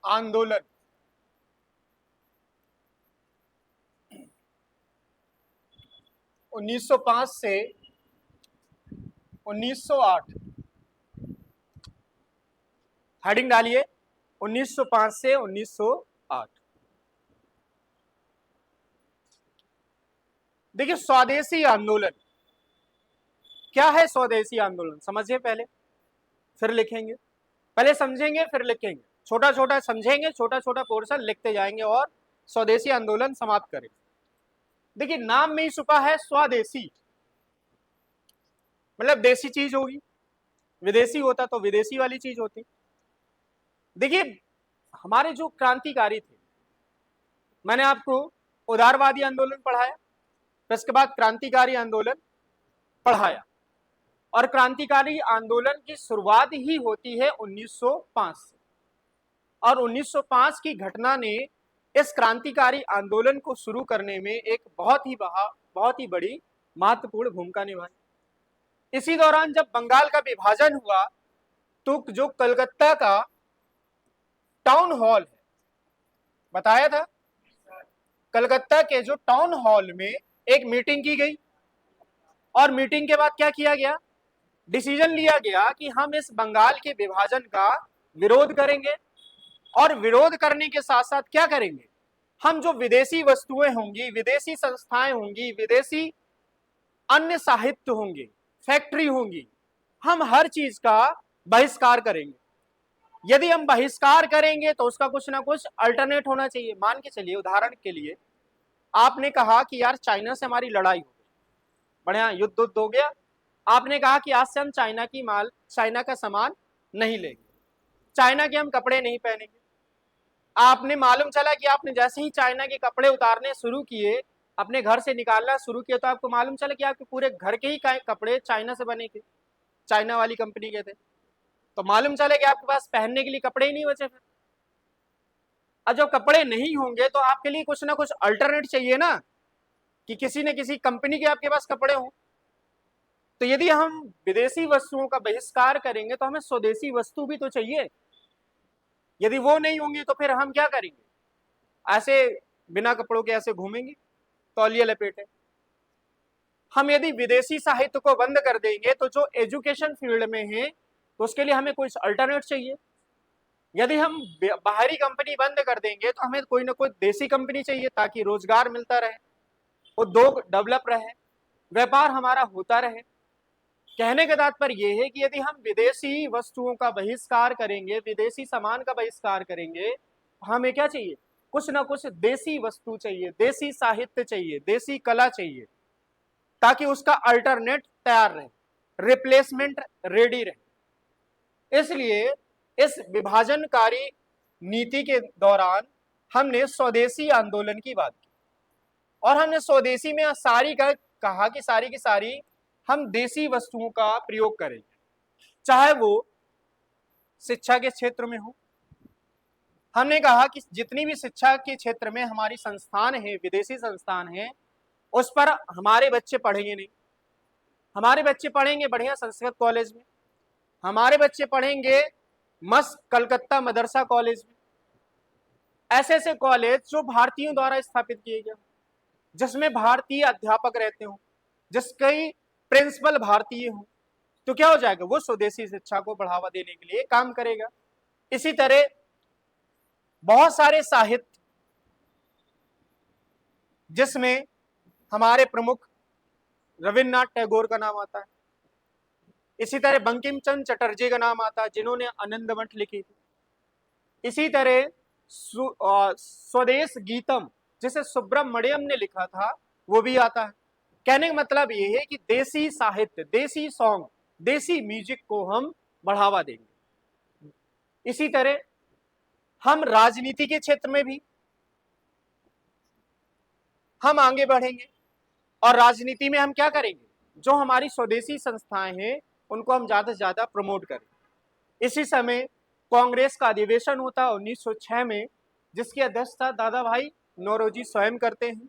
आंदोलन 1905 से 1908, हेडिंग डालिए 1905 से 1908। देखिए स्वदेशी आंदोलन क्या है? स्वदेशी आंदोलन समझिए पहले, फिर लिखेंगे। पहले समझेंगे फिर लिखेंगे, छोटा छोटा समझेंगे, छोटा छोटा पोर्शन लिखते जाएंगे और स्वदेशी आंदोलन समाप्त करेंगे। देखिए नाम में ही छुपा है स्वदेशी, मतलब देसी चीज होगी, विदेशी होता तो विदेशी वाली चीज होती। देखिए हमारे जो क्रांतिकारी थे, मैंने आपको उदारवादी आंदोलन पढ़ाया, फिर उसके बाद क्रांतिकारी आंदोलन पढ़ाया, और क्रांतिकारी आंदोलन की शुरुआत ही होती है 1905 से, और 1905 की घटना ने इस क्रांतिकारी आंदोलन को शुरू करने में एक बहुत ही बड़ी महत्वपूर्ण भूमिका निभाई। इसी दौरान जब बंगाल का विभाजन हुआ तो जो कलकत्ता का टाउन हॉल है, बताया था, कलकत्ता के जो टाउन हॉल में एक मीटिंग की गई, और मीटिंग के बाद क्या किया गया? डिसीजन लिया गया कि हम इस बंगाल के विभाजन का विरोध करेंगे, और विरोध करने के साथ साथ क्या करेंगे? हम जो विदेशी वस्तुएं होंगी, विदेशी संस्थाएं होंगी, विदेशी अन्य साहित्य होंगे, फैक्ट्री होंगी, हम हर चीज का बहिष्कार करेंगे। यदि हम बहिष्कार करेंगे तो उसका कुछ ना कुछ अल्टरनेट होना चाहिए। मान के चलिए, उदाहरण के लिए आपने कहा कि यार चाइना से हमारी लड़ाई हो गई, बढ़िया युद्ध हो गया, आपने कहा कि आज से हम चाइना का सामान नहीं लेंगे, चाइना के हम कपड़े नहीं पहनेंगे। आपने मालूम चला कि आपने जैसे ही चाइना के कपड़े उतारने शुरू किए, अपने घर से निकालना शुरू किया, तो आपको मालूम चला कि आपके पूरे घर के ही कपड़े चाइना से बने थे, चाइना वाली कंपनी के थे। तो मालूम चले कि आपके पास पहनने के लिए कपड़े ही नहीं बचे फिर। अब जब कपड़े नहीं होंगे तो आपके लिए कुछ ना कुछ अल्टरनेट चाहिए ना, कि किसी न किसी कंपनी के आपके पास कपड़े हों। तो यदि हम विदेशी वस्तुओं का बहिष्कार करेंगे तो हमें स्वदेशी वस्तु भी तो चाहिए। यदि वो नहीं होंगी तो फिर हम क्या करेंगे? ऐसे बिना कपड़ों के ऐसे घूमेंगे तौलिया लपेटे। हम यदि विदेशी साहित्य को बंद कर देंगे तो जो एजुकेशन फील्ड में है तो उसके लिए हमें कुछ अल्टरनेट चाहिए। यदि हम बाहरी कंपनी बंद कर देंगे तो हमें कोई ना कोई देसी कंपनी चाहिए, ताकि रोजगार मिलता रहे, उद्योग डेवलप रहे, व्यापार हमारा होता रहे। कहने का तात्पर्य यह है कि यदि हम विदेशी वस्तुओं का बहिष्कार करेंगे, विदेशी सामान का बहिष्कार करेंगे, हमें क्या चाहिए? कुछ ना कुछ देसी वस्तु चाहिए, देसी साहित्य चाहिए, देसी कला चाहिए, ताकि उसका अल्टरनेट तैयार रहे, रिप्लेसमेंट रेडी रहे। इसलिए इस विभाजनकारी नीति के दौरान हमने स्वदेशी आंदोलन की बात की, और हमने स्वदेशी में सारी का कहा कि सारी की सारी हम देसी वस्तुओं का प्रयोग करेंगे, चाहे वो शिक्षा के क्षेत्र में हो। हमने कहा कि जितनी भी शिक्षा के क्षेत्र में हमारी संस्थान है, विदेशी संस्थान है, उस पर हमारे बच्चे पढ़ेंगे नहीं। हमारे बच्चे पढ़ेंगे बढ़िया संस्कृत कॉलेज में, हमारे बच्चे पढ़ेंगे मस्त कलकत्ता मदरसा कॉलेज में, ऐसे ऐसे कॉलेज जो भारतीयों द्वारा स्थापित किए गए, जिसमें भारतीय अध्यापक रहते हो, जिसके प्रिंसिपल भारतीय हो। तो क्या हो जाएगा? वो स्वदेशी शिक्षा को बढ़ावा देने के लिए काम करेगा। इसी तरह बहुत सारे साहित्य जिसमें हमारे प्रमुख रविन्द्रनाथ टैगोर का नाम आता है, इसी तरह बंकिम चंद्र चटर्जी का नाम आता है जिन्होंने आनंद मठ लिखी थी। इसी तरह स्वदेश गीतम जिसे सुब्रमण्यम ने लिखा था वो भी आता है। कहने का मतलब ये है कि देसी साहित्य, देसी सॉन्ग, देसी म्यूजिक को हम बढ़ावा देंगे। इसी तरह हम राजनीति के क्षेत्र में भी हम आगे बढ़ेंगे, और राजनीति में हम क्या करेंगे? जो हमारी स्वदेशी संस्थाएं हैं उनको हम ज्यादा से ज्यादा प्रमोट करें। इसी समय कांग्रेस का अधिवेशन होता है 1906 में, जिसकी अध्यक्षता दादा भाई नौरोजी स्वयं करते हैं,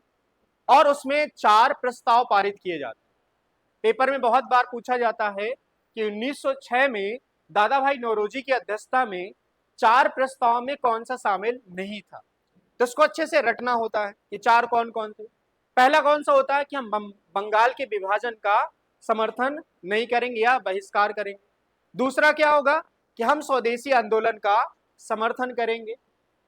और उसमें 4 प्रस्ताव पारित किए जाते हैं। पेपर में बहुत बार पूछा जाता है कि 1906 में दादा भाई नौरोजी की अध्यक्षता में चार प्रस्ताव में कौन सा शामिल नहीं था। तो इसको अच्छे से रटना होता है कि चार कौन कौन थे। पहला कौन सा होता है कि हम बंगाल के विभाजन का समर्थन नहीं करेंगे या बहिष्कार करेंगे। दूसरा क्या होगा कि हम स्वदेशी आंदोलन का समर्थन करेंगे।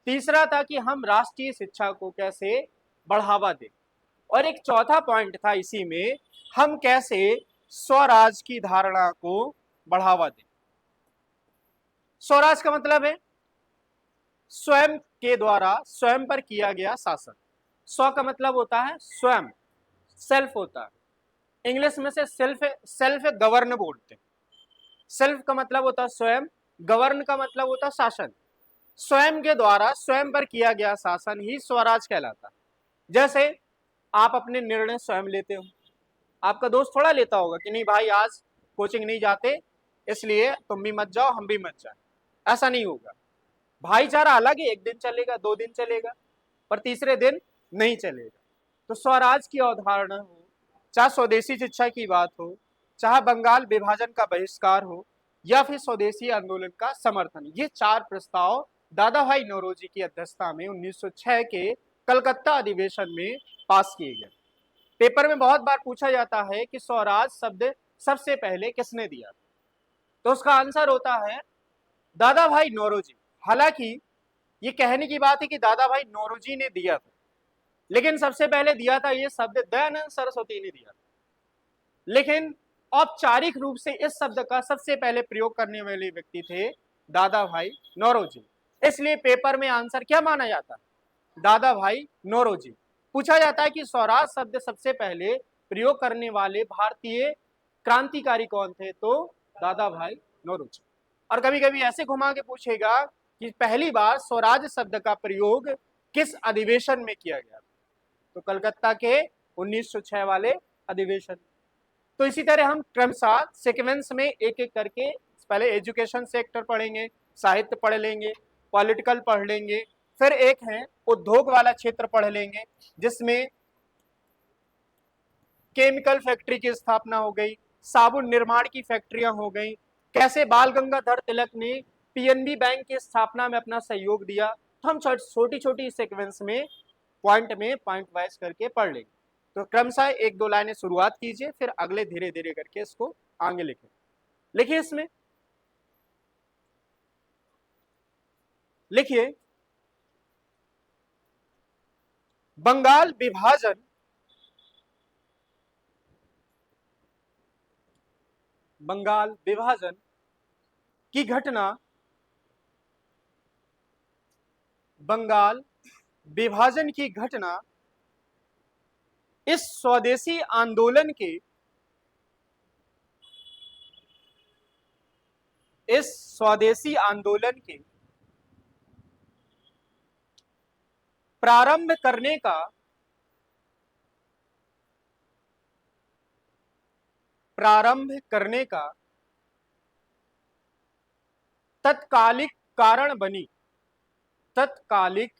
तीसरा था कि हम राष्ट्रीय शिक्षा को कैसे बढ़ावा दें। और एक चौथा पॉइंट था इसी में, हम कैसे स्वराज की धारणा को बढ़ावा दें। स्वराज का मतलब है स्वयं के द्वारा स्वयं पर किया गया शासन। स्व का मतलब होता है स्वयं, सेल्फ होता है। इंग्लिश में से सेल्फ सेल्फ गवर्न बोलते हैं। सेल्फ का मतलब होता है स्वयं, गवर्न का मतलब होता है शासन। स्वयं के द्वारा स्वयं पर किया गया शासन ही स्वराज कहलाता है। जैसे आप अपने निर्णय स्वयं लेते हो, आपका दोस्त थोड़ा लेता होगा कि नहीं भाई आज कोचिंग नहीं जाते इसलिए तुम भी मत जाओ हम भी मत जाए, ऐसा नहीं होगा। भाईचारा अलग है, एक दिन चलेगा, 2 दिन चलेगा, पर तीसरे दिन नहीं चलेगा। तो स्वराज की अवधारणा हो, चाहे स्वदेशी शिक्षा की बात हो, चाहे बंगाल विभाजन का बहिष्कार हो, या फिर स्वदेशी आंदोलन का समर्थन, ये चार प्रस्ताव दादा भाई नौरोजी की अध्यक्षता में 1906 के कलकत्ता अधिवेशन में पास किए गए। पेपर में बहुत बार पूछा जाता है कि स्वराज शब्द सबसे पहले किसने दिया, तो उसका आंसर होता है दादा भाई नौरोजी। हालांकि ये कहने की बात है कि दादा भाई नौरोजी ने दिया था, लेकिन सबसे पहले दिया था ये शब्द दयानंद सरस्वती ने दिया था। लेकिन औपचारिक रूप से इस शब्द का सबसे पहले प्रयोग करने वाले व्यक्ति थे दादा भाई नौरोजी। इसलिए पेपर में आंसर क्या माना जाता है, दादा भाई नौरोजी। पूछा जाता है कि स्वराज शब्द सबसे पहले प्रयोग करने वाले भारतीय क्रांतिकारी कौन थे, तो दादा भाई नौरोजी। और कभी कभी ऐसे घुमा के पूछेगा कि पहली बार स्वराज शब्द का प्रयोग किस अधिवेशन में किया गया, तो कलकत्ता के 1906 वाले अधिवेशन। तो इसी तरह हम क्रमशः सीक्वेंस में एक एक करके पहले एजुकेशन सेक्टर पढ़ेंगे, साहित्य पढ़ लेंगे, पॉलिटिकल पढ़ लेंगे, फिर एक है उद्योग वाला क्षेत्र पढ़ लेंगे जिसमें केमिकल फैक्ट्री की स्थापना हो गई, साबुन निर्माण की फैक्ट्रियां हो गई, कैसे बाल गंगाधर तिलक ने पीएनबी बैंक की स्थापना में अपना सहयोग दिया। तो हम छोटी छोटी सीक्वेंस में पॉइंट वाइज करके पढ़ लेंगे। तो क्रमशः एक दो लाइनें शुरुआत कीजिए, फिर अगले धीरे धीरे करके इसको आगे लिखें। लिखिए, इसमें लिखिए बंगाल विभाजन की घटना, बंगाल विभाजन की घटना इस स्वदेशी आंदोलन के प्रारंभ करने का तत्कालिक कारण बनी, तत्कालिक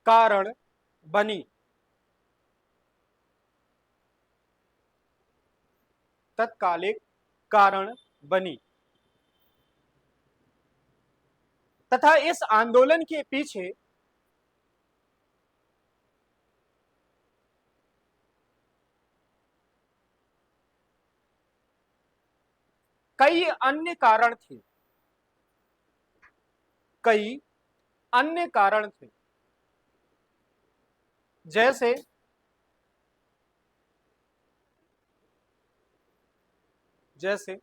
कारण बनी, तत्कालिक कारण बनी तथा इस आंदोलन के पीछे कई अन्य कारण थे, कई अन्य कारण थे। जैसे जैसे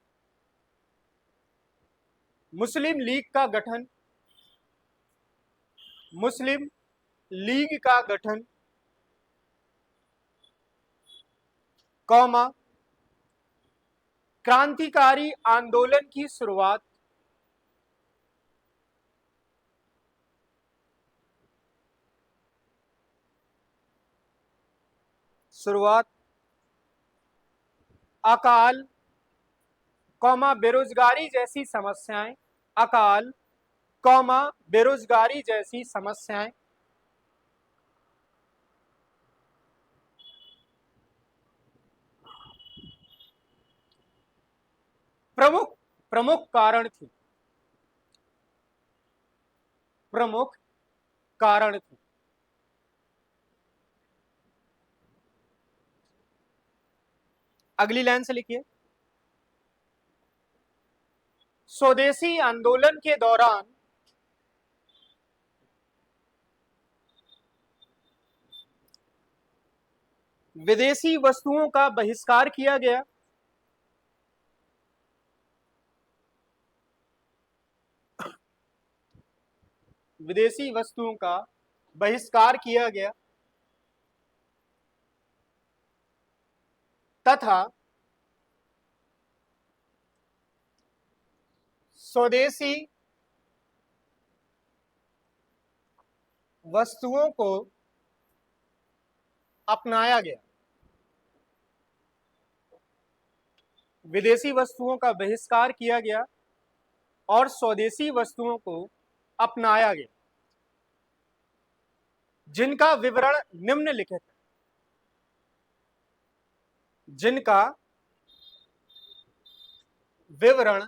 मुस्लिम लीग का गठन, मुस्लिम लीग का गठन, कौमा क्रांतिकारी आंदोलन की शुरुआत, अकाल, कौमा बेरोजगारी जैसी समस्याएं, अकाल, कौमा बेरोजगारी जैसी समस्याएं, प्रमुख प्रमुख कारण थी। प्रमुख कारण थे। अगली लाइन से लिखिए, स्वदेशी आंदोलन के दौरान विदेशी वस्तुओं का बहिष्कार किया गया। विदेशी वस्तुओं का बहिष्कार किया गया तथा स्वदेशी वस्तुओं को अपनाया गया। विदेशी वस्तुओं का बहिष्कार किया गया और स्वदेशी वस्तुओं को अपनाया गया, जिनका विवरण निम्नलिखित है। जिनका विवरण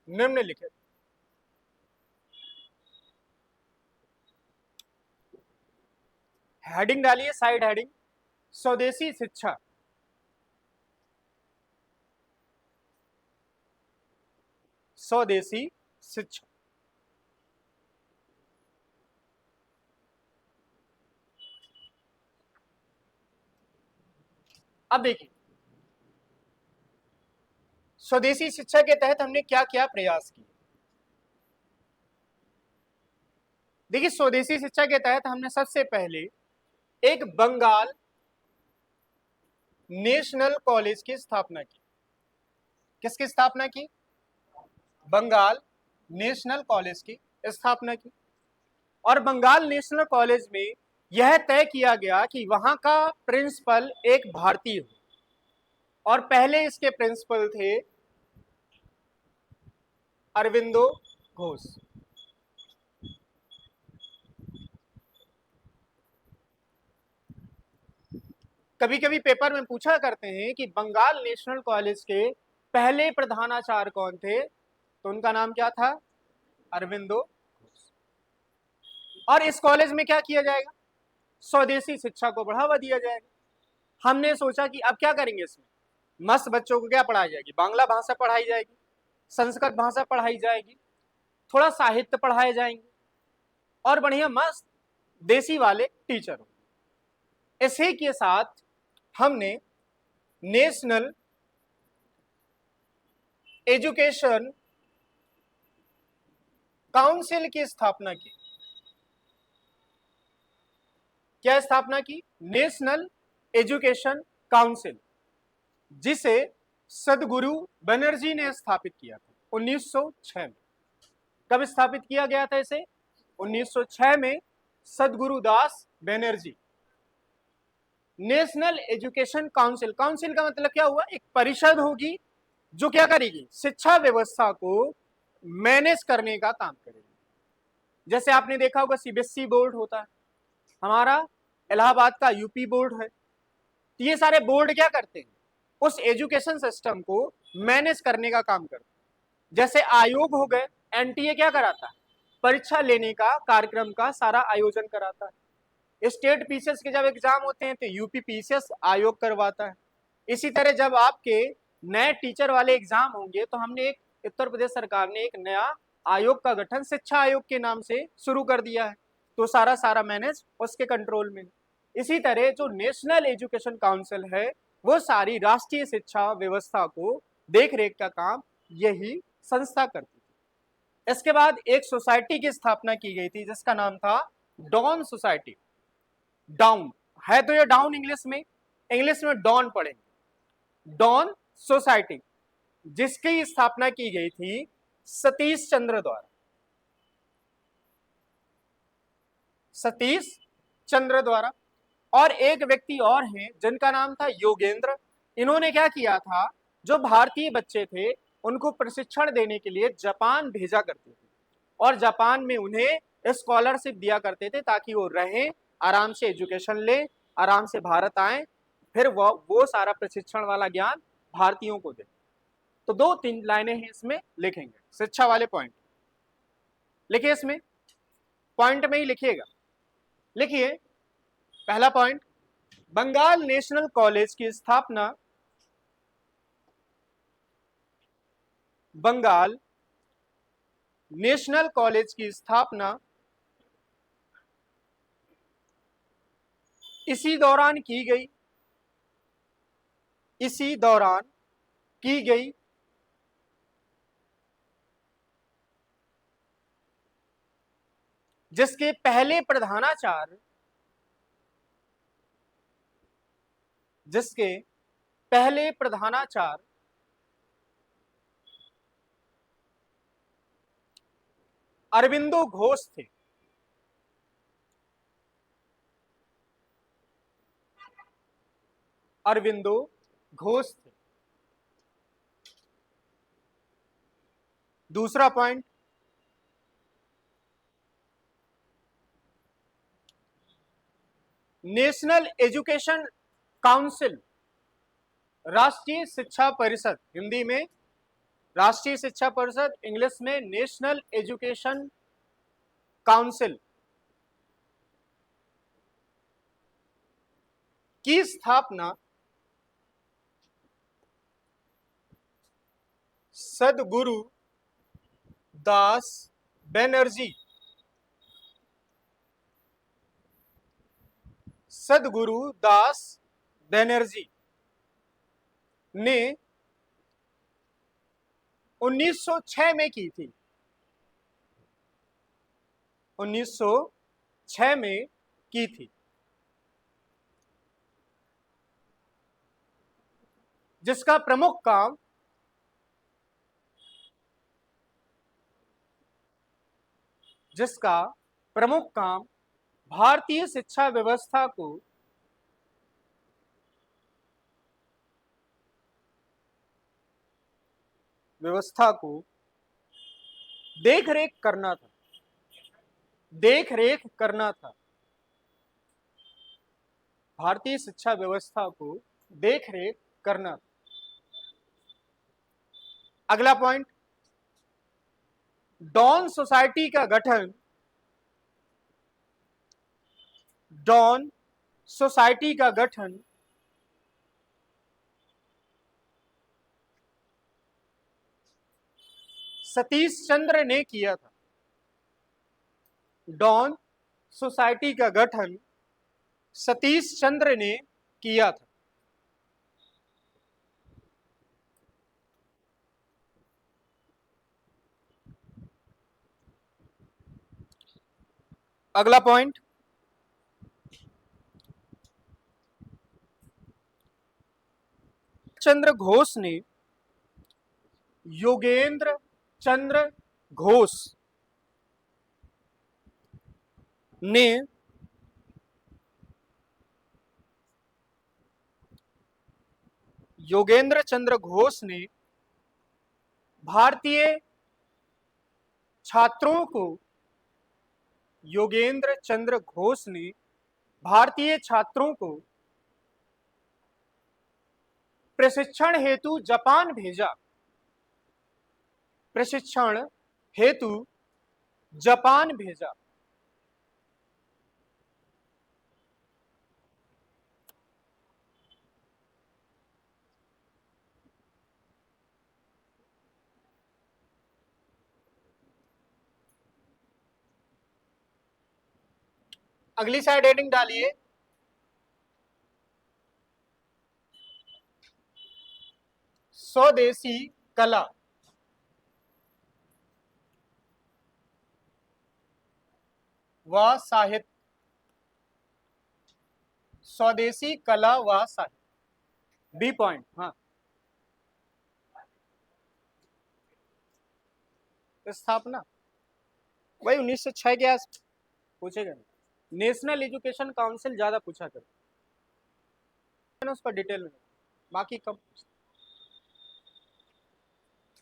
निम्नलिखित। हेडिंग डालिए, साइड हेडिंग, स्वदेशी शिक्षा। स्वदेशी शिक्षा। अब देखिए, स्वदेशी शिक्षा के तहत हमने क्या क्या प्रयास किए। देखिए, स्वदेशी शिक्षा के तहत हमने सबसे पहले एक बंगाल नेशनल कॉलेज की स्थापना की। किसकी स्थापना की? बंगाल नेशनल कॉलेज की स्थापना की। और बंगाल नेशनल कॉलेज में यह तय किया गया कि वहां का प्रिंसिपल एक भारतीय हो, और पहले इसके प्रिंसिपल थे अरविंदो घोष। कभी कभी पेपर में पूछा करते हैं कि बंगाल नेशनल कॉलेज के पहले प्रधानाचार्य कौन थे, तो उनका नाम क्या था? अरविंदो घोष। और इस कॉलेज में क्या किया जाएगा? स्वदेशी शिक्षा को बढ़ावा दिया जाएगा। हमने सोचा कि अब क्या करेंगे इसमें, मस्त बच्चों को क्या पढ़ाई जाएगी? बांग्ला भाषा पढ़ाई जाएगी, संस्कृत भाषा पढ़ाई जाएगी, थोड़ा साहित्य पढ़ाए जाएंगे, और बढ़िया मस्त देसी वाले टीचर हो। इसी के साथ हमने नेशनल एजुकेशन काउंसिल की स्थापना की। क्या स्थापना की? नेशनल एजुकेशन काउंसिल, जिसे सदगुरु बनर्जी ने स्थापित किया था 1906 में। कब स्थापित किया गया था इसे? 1906 में, Sadguru Das Banerjee. National education council, council का मतलब क्या हुआ? एक परिषद होगी जो क्या करेगी? शिक्षा व्यवस्था को मैनेज करने का काम करेगी। जैसे आपने देखा होगा सीबीएसई बोर्ड होता है, हमारा इलाहाबाद का यूपी बोर्ड है। तो ये सारे बोर्ड क्या करते हैं? उस एजुकेशन सिस्टम को मैनेज करने का काम करते हैं। जैसे आयोग हो गए, एनटीए क्या कराता है? परीक्षा लेने का, कार्यक्रम का सारा आयोजन कराता है। स्टेट पीसीएस के जब एग्जाम होते हैं तो यूपी पीसीएस आयोग करवाता है। इसी तरह जब आपके नए टीचर वाले एग्जाम होंगे तो हमने एक, उत्तर प्रदेश सरकार ने एक नया आयोग का गठन शिक्षा आयोग के नाम से शुरू कर दिया है। तो सारा मैनेज उसके कंट्रोल में। इसी तरह जो नेशनल एजुकेशन काउंसिल है वो सारी राष्ट्रीय शिक्षा व्यवस्था को देख रेख का काम यही संस्था करती थी। इसके बाद एक सोसाइटी की स्थापना की गई थी जिसका नाम था डॉन सोसाइटी। डाउन है तो ये डाउन इंग्लिश में डॉन पढ़ेंगे। डॉन सोसाइटी, जिसकी स्थापना की गई थी सतीश चंद्र द्वारा। सतीश चंद्र द्वारा। और एक व्यक्ति और हैं जिनका नाम था योगेंद्र। इन्होंने क्या किया था? जो भारतीय बच्चे थे उनको प्रशिक्षण देने के लिए जापान भेजा करते थे, और जापान में उन्हें स्कॉलरशिप दिया करते थे ताकि वो रहें, आराम से एजुकेशन ले, आराम से भारत आए, फिर वो सारा प्रशिक्षण वाला ज्ञान भारतीयों को दे। तो 2-3 लाइनें हैं इसमें लिखेंगे, शिक्षा वाले पॉइंट लिखिए, इसमें पॉइंट में ही लिखिएगा। लिखिए पहला पॉइंट, बंगाल नेशनल कॉलेज की स्थापना बंगाल नेशनल कॉलेज की स्थापना इसी दौरान की गई, इसी दौरान की गई, जिसके पहले प्रधानाचार्य, जिसके पहले प्रधानाचार्य अरविंदो घोष थे। अरविंदो घोष थे। दूसरा पॉइंट, नेशनल एजुकेशन काउंसिल, राष्ट्रीय शिक्षा परिषद, हिंदी में राष्ट्रीय शिक्षा परिषद, इंग्लिश में नेशनल एजुकेशन काउंसिल की स्थापना सदगुरु दास बनर्जी, सदगुरु दास बनर्जी ने 1906 में की थी। 1906 में की थी, जिसका प्रमुख काम भारतीय शिक्षा व्यवस्था को देखरेख करना था, देखरेख करना था, भारतीय शिक्षा व्यवस्था को देखरेख करना था। अगला पॉइंट, डॉन सोसाइटी का गठन, डॉन सोसाइटी का गठन सतीश चंद्र ने किया था। डॉन सोसाइटी का गठन सतीश चंद्र ने किया था। अगला पॉइंट, चंद्र घोष ने, योगेंद्र चंद्र घोष ने योगेंद्र चंद्र घोष ने भारतीय छात्रों को, योगेंद्र चंद्र घोष ने भारतीय छात्रों को प्रशिक्षण हेतु जापान भेजा, प्रशिक्षण हेतु जापान भेजा। अगली साइड हेडिंग डालिए, स्वदेशी कला व साहित्य, स्वदेशी कला व साहित्य, बी पॉइंट। हाँ, स्थापना वही 1906 के आस पूछेगा। नेशनल एजुकेशन काउंसिल ज्यादा पूछा कर, उसका डिटेल में, बाकी कब।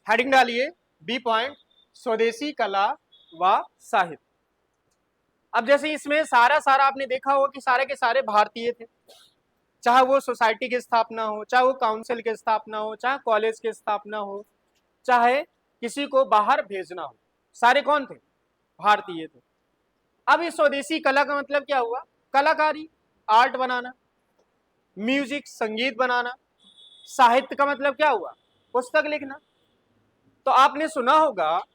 हेडिंग डालिए, बी पॉइंट, स्वदेशी कला व साहित्य। अब जैसे इसमें सारा सारा आपने देखा होगा कि सारे के सारे भारतीय थे, चाहे वो सोसाइटी की स्थापना हो, चाहे वो काउंसिल की स्थापना हो, चाहे कॉलेज की स्थापना हो, चाहे किसी को बाहर भेजना हो, सारे कौन थे? भारतीय थे। अब इस स्वदेशी कला का मतलब क्या हुआ? कलाकारी, आर्ट बनाना, म्यूजिक संगीत बनाना। साहित्य का मतलब क्या हुआ? पुस्तक लिखना। तो आपने सुना होगा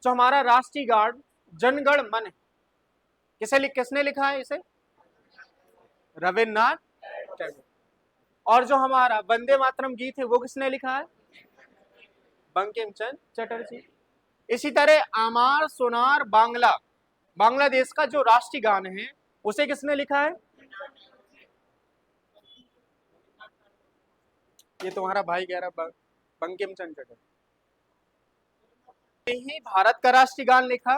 जो हमारा राष्ट्रीय गान जनगण मन है, किसने लिखा है इसे? रविन्द्रनाथ टैगोर। और जो हमारा वंदे मातरम गीत है वो किसने लिखा है? बंकिम चंद्र चटर्जी। इसी तरह आमार सोनार बांग्ला, बांग्लादेश का जो राष्ट्रीय गान है उसे किसने लिखा है? ये तुम्हारा भाई कह रहा बंकिम चंद्र चटर्जी। ही भारत का राष्ट्रीय गान लिखा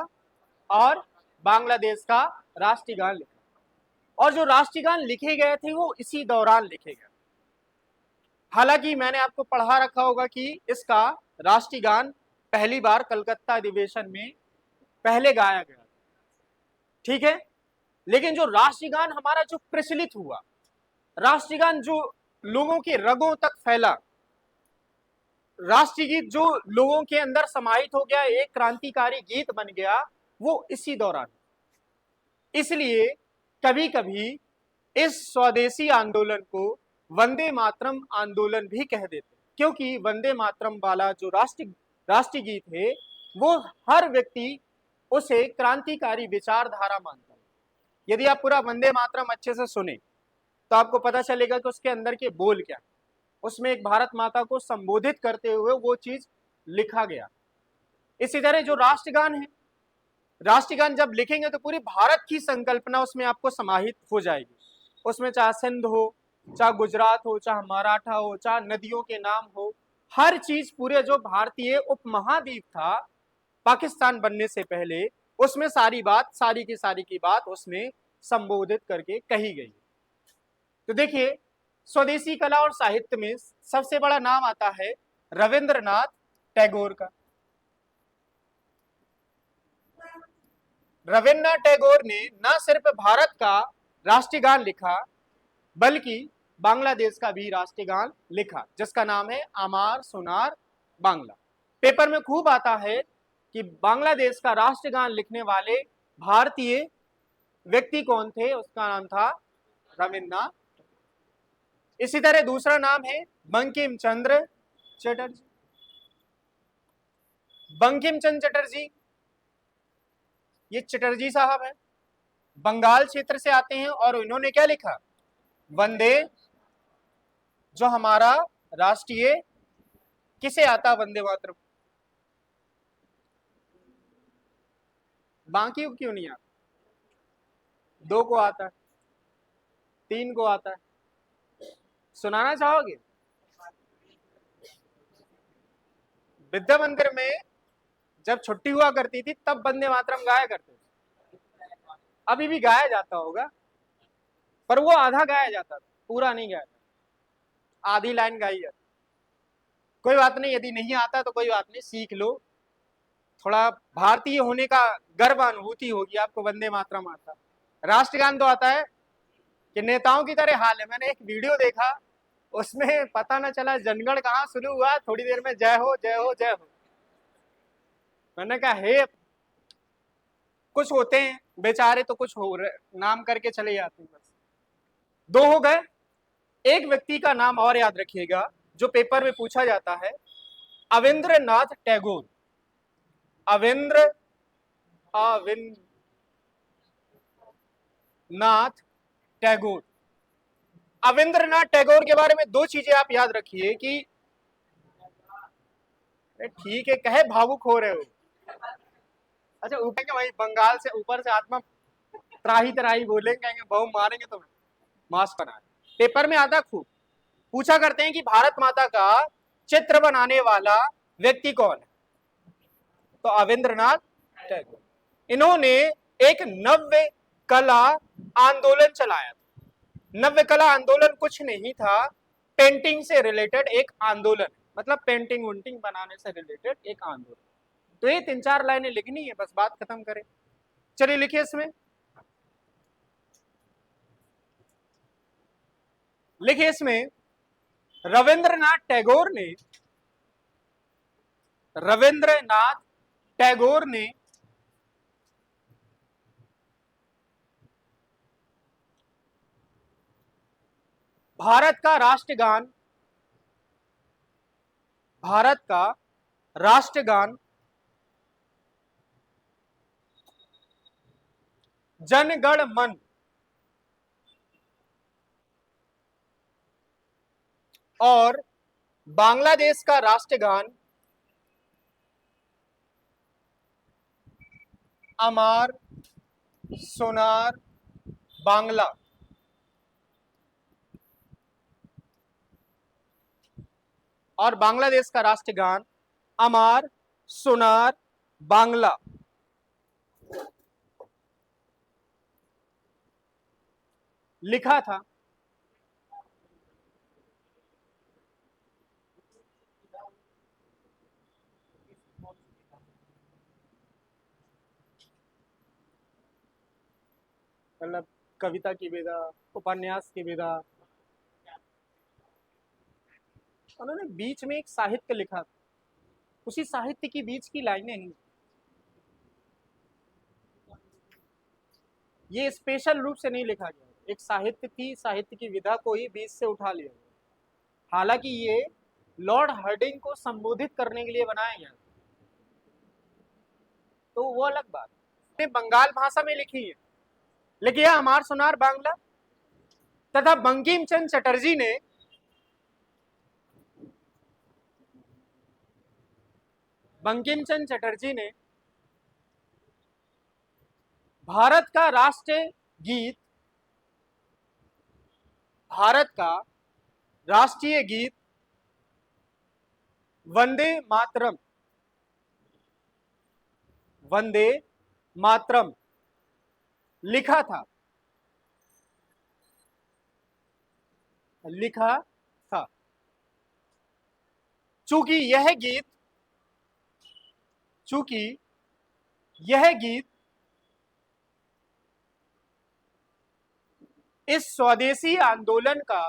और बांग्लादेश का राष्ट्रीय गान लिखा। और जो राष्ट्रीय गान लिखे गए थे वो इसी दौरान लिखे गए। हालांकि मैंने आपको पढ़ा रखा होगा कि इसका राष्ट्रीय गान पहली बार कलकत्ता अधिवेशन में पहले गाया गया, ठीक है। लेकिन जो राष्ट्रीय गान हमारा जो प्रचलित हुआ, राष्ट्रीय गान जो लोगों के रगों तक फैला, राष्ट्रीय गीत जो लोगों के अंदर समाहित हो गया, एक क्रांतिकारी गीत बन गया, वो इसी दौरान। इसलिए कभी कभी इस स्वदेशी आंदोलन को वंदे मातरम आंदोलन भी कह देते, क्योंकि वंदे मातरम वाला जो राष्ट्रीय गीत है वो हर व्यक्ति उसे क्रांतिकारी विचारधारा मानता है। यदि आप पूरा वंदे मातरम अच्छे से सुने तो आपको पता चलेगा कि उसके अंदर के बोल क्या, उसमें एक भारत माता को संबोधित करते हुए वो चीज लिखा गया। इसी तरह जो राष्ट्रगान है, राष्ट्रगान जब लिखेंगे तो पूरी भारत की संकल्पना उसमें आपको समाहित हो जाएगी। उसमें चाहे सिंध हो, चाहे गुजरात हो, चाहे मराठा हो, चाहे नदियों के नाम हो, हर चीज पूरे जो भारतीय उपमहाद्वीप था पाकिस्तान बनने से पहले, उसमें सारी बात, सारी की बात उसमें संबोधित करके कही गई। तो देखिए स्वदेशी कला और साहित्य में सबसे बड़ा नाम आता है रविंद्रनाथ टैगोर का। रविन्द्रनाथ टैगोर ने न सिर्फ भारत का राष्ट्रीय गान लिखा बल्कि बांग्लादेश का भी राष्ट्रीय गान लिखा, जिसका नाम है आमार सोनार बांग्ला। पेपर में खूब आता है कि बांग्लादेश का राष्ट्रीय गान लिखने वाले भारतीय व्यक्ति कौन थे, उसका नाम था रविन्द्रनाथ। इसी तरह दूसरा नाम है बंकिम चंद्र चटर्जी। बंकिम चंद्र चटर्जी, ये चटर्जी साहब है, बंगाल क्षेत्र से आते हैं और इन्होंने क्या लिखा? वंदे, जो हमारा राष्ट्रीय, किसे आता वंदे मातरम? बाकी क्यों नहीं आता? 2 को आता है, 3 को आता है। सुनाना चाहोगे? विद्या मंदिर में जब छुट्टी हुआ करती थी तब वंदे मातरम गाया करते थे। अभी भी गाया जाता होगा, पर वो आधा गाया जाता था, पूरा नहीं गाया जाता, आधी लाइन गाई जाती। कोई बात नहीं, यदि नहीं आता तो कोई बात नहीं, सीख लो, थोड़ा भारतीय होने का गर्व अनुभूति होगी आपको। वंदे मातरम आता, राष्ट्रगान तो आता है कि नेताओं की तरह हाल है। मैंने एक वीडियो देखा, उसमें पता न चला जनगण कहाँ शुरू हुआ, थोड़ी देर में जय हो जय हो जय हो। मैंने कहा हे, कुछ होते हैं बेचारे तो कुछ हो रहे नाम करके चले जाते हैं बस। 2 हो गए। एक व्यक्ति का नाम और याद रखिएगा जो पेपर में पूछा जाता है, अविंद्रनाथ टैगोर। अविंद्रनाथ टैगोर। अविंद्रनाथ टैगोर के बारे में 2 चीजें आप याद रखिए कि ठीक है, कहे भावुक हो रहे हो। अच्छा, ऊपर वही बंगाल से ऊपर से आत्मा त्राही त्राही बोलेंगे, बहु मारेंगे तुम्हें, मास्क बना। पेपर में आता खूब, पूछा करते हैं कि भारत माता का चित्र बनाने वाला व्यक्ति कौन है, तो अविंद्रनाथ टैगोर। इन्होंने एक नव्य कला आंदोलन चलाया था। नव्य कला आंदोलन कुछ नहीं था, पेंटिंग से रिलेटेड एक आंदोलन, मतलब पेंटिंग वुंटिंग बनाने से रिलेटेड एक आंदोलन। तो ये 3-4 लाइनें लिखनी है, बस बात खत्म करें। चलिए लिखिए इसमें, लिखिए इसमें रविंद्रनाथ टैगोर ने भारत का राष्ट्रगान जन गण मन और बांग्लादेश का राष्ट्रगान अमार सोनार बांग्ला और बांग्लादेश का राष्ट्रगान अमार सोनार बांग्ला लिखा था। मतलब कविता की विधा, उपन्यास की विधा, उन्होंने बीच में एक साहित्य लिखा, उसी साहित्य की बीच की लाइनें हैं। ये स्पेशल रूप से नहीं लिखा गया, एक साहित्य थी, साहित्य की विधा को ही बीच से उठा लिया। हालांकि ये लॉर्ड हार्डिंग को संबोधित करने के लिए बनाया गया, तो वो अलग बात है। बंगाल भाषा में लिखी है, लिखिए अमार सोनार बांग्ला। तथा बंकिम चंद्र चटर्जी ने भारत का राष्ट्रीय गीत वंदे मातरम लिखा था। चूंकि यह गीत इस स्वदेशी आंदोलन का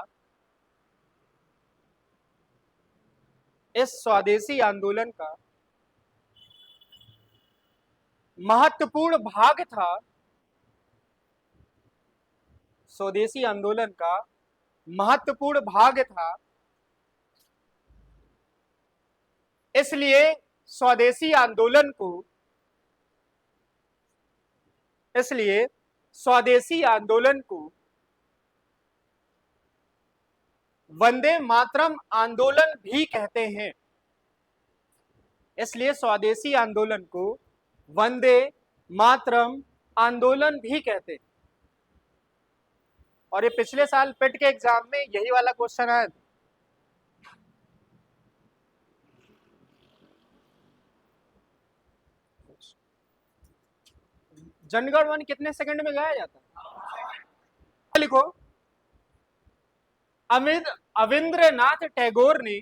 महत्वपूर्ण भाग था, स्वदेशी आंदोलन का महत्वपूर्ण भाग था। इसलिए स्वदेशी आंदोलन को वंदे मातरम आंदोलन भी कहते हैं। इसलिए स्वदेशी आंदोलन को वंदे मातरम आंदोलन भी कहते हैं। और ये पिछले साल पिट के एग्जाम में यही वाला क्वेश्चन आया था। जनगण मन कितने सेकंड में गाया जाता है? लिखो अविंद्रनाथ टैगोर ने,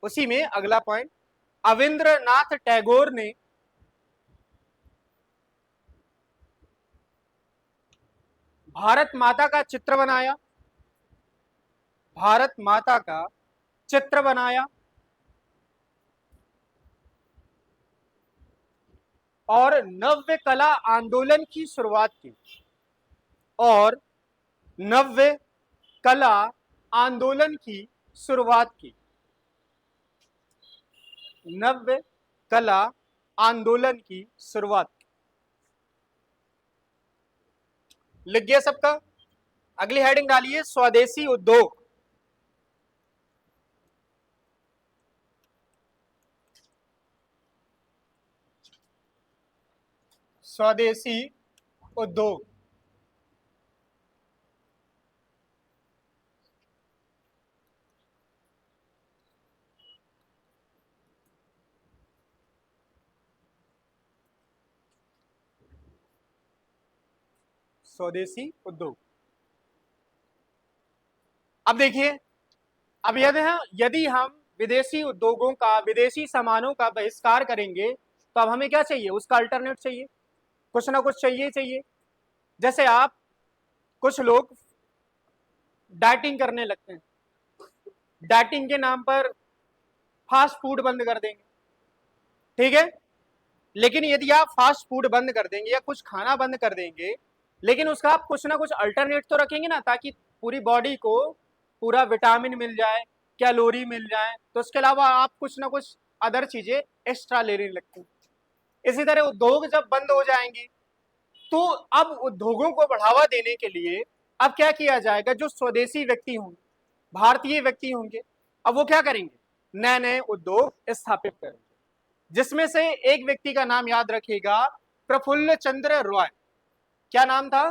उसी में अगला पॉइंट, अविंद्रनाथ टैगोर ने भारत माता का चित्र बनाया और नव्य कला आंदोलन की शुरुआत की। लिख गया सबका? अगली हेडिंग डालिए स्वदेशी उद्योग। स्वदेशी उद्योग स्वदेशी उद्योग। अब देखिए, अब यदि हम विदेशी उद्योगों का, विदेशी सामानों का बहिष्कार करेंगे तो अब हमें क्या चाहिए? उसका अल्टरनेट चाहिए, कुछ ना कुछ चाहिए। जैसे आप कुछ लोग डाइटिंग करने लगते हैं, डाइटिंग के नाम पर फास्ट फूड बंद कर देंगे, ठीक है। लेकिन यदि आप फास्ट फूड बंद कर देंगे या कुछ खाना बंद कर देंगे, लेकिन उसका आप कुछ ना कुछ अल्टरनेट तो रखेंगे ना, ताकि पूरी बॉडी को पूरा विटामिन मिल जाए, कैलोरी मिल जाए, तो उसके अलावा आप कुछ ना कुछ अदर चीजें एक्स्ट्रा लेने लगते हैं। इसी तरह उद्योग जब बंद हो जाएंगे, तो अब उद्योगों को बढ़ावा देने के लिए अब क्या किया जाएगा, जो स्वदेशी व्यक्ति होंगे, भारतीय व्यक्ति होंगे, अब वो क्या करेंगे, नए नए उद्योग स्थापित करेंगे, जिसमें से एक व्यक्ति का नाम याद रखिएगा, प्रफुल्ल चंद्र रॉय। क्या नाम था?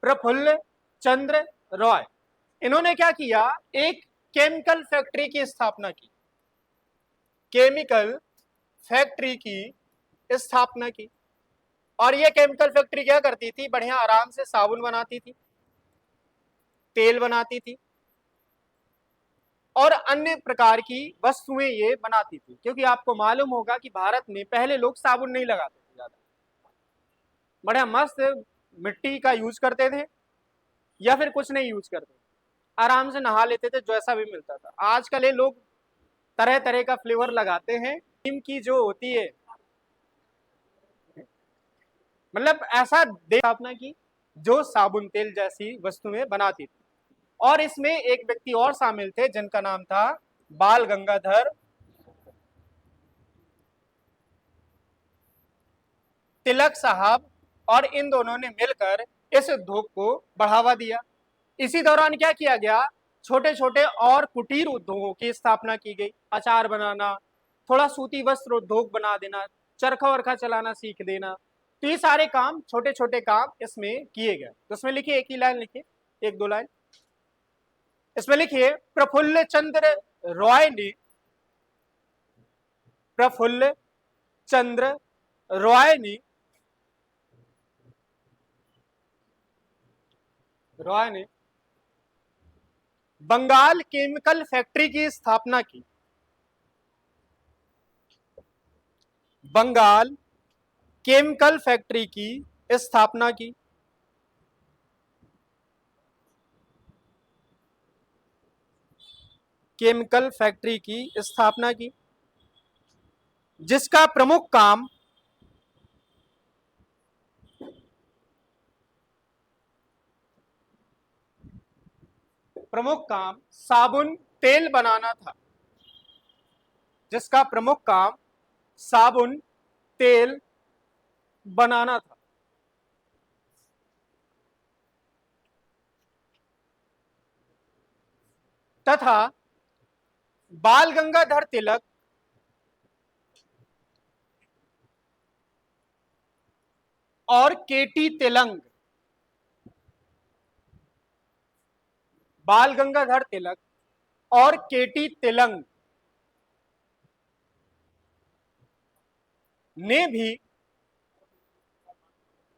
प्रफुल्ल चंद्र रॉय। इन्होंने क्या किया, एक केमिकल फैक्ट्री की स्थापना की, केमिकल फैक्ट्री की स्थापना की। और ये केमिकल फैक्ट्री क्या करती थी, बढ़िया आराम से साबुन बनाती थी, तेल बनाती थी और अन्य प्रकार की वस्तुएं ये बनाती थी। क्योंकि आपको मालूम होगा कि भारत में पहले लोग साबुन नहीं लगाते थे ज्यादा, बढ़िया मस्त मिट्टी का यूज करते थे या फिर कुछ नहीं यूज करते, आराम से नहा लेते थे जैसा भी मिलता था। आजकल ये लोग तरह तरह का फ्लेवर लगाते हैं, नीम की जो होती है, मतलब ऐसा स्थापना की जो साबुन तेल जैसी वस्तुएं बनाती थी। और इसमें एक व्यक्ति और शामिल थे जिनका नाम था बाल गंगाधर तिलक साहब, और इन दोनों ने मिलकर इस उद्योग को बढ़ावा दिया। इसी दौरान क्या किया गया, छोटे छोटे और कुटीर उद्योगों की स्थापना की गई, अचार बनाना, थोड़ा सूती वस्त्र उद्योग बना देना, चरखा वरखा चलाना सीख देना, तो ये सारे काम, छोटे छोटे काम इसमें किए गए। तो इसमें लिखिए, एक ही लाइन लिखिए, एक दो लाइन इसमें लिखिए, प्रफुल्ल चंद्र रॉय ने, प्रफुल्ल चंद्र रॉय ने बंगाल केमिकल फैक्ट्री की स्थापना की, बंगाल केमिकल फैक्ट्री की स्थापना की। केमिकल फैक्ट्री की स्थापना की, जिसका प्रमुख काम साबुन तेल बनाना था, जिसका प्रमुख काम साबुन तेल बनाना था। तथा बाल गंगाधर तिलक और केटी तेलंग, बाल गंगाधर तिलक और केटी तेलंग ने भी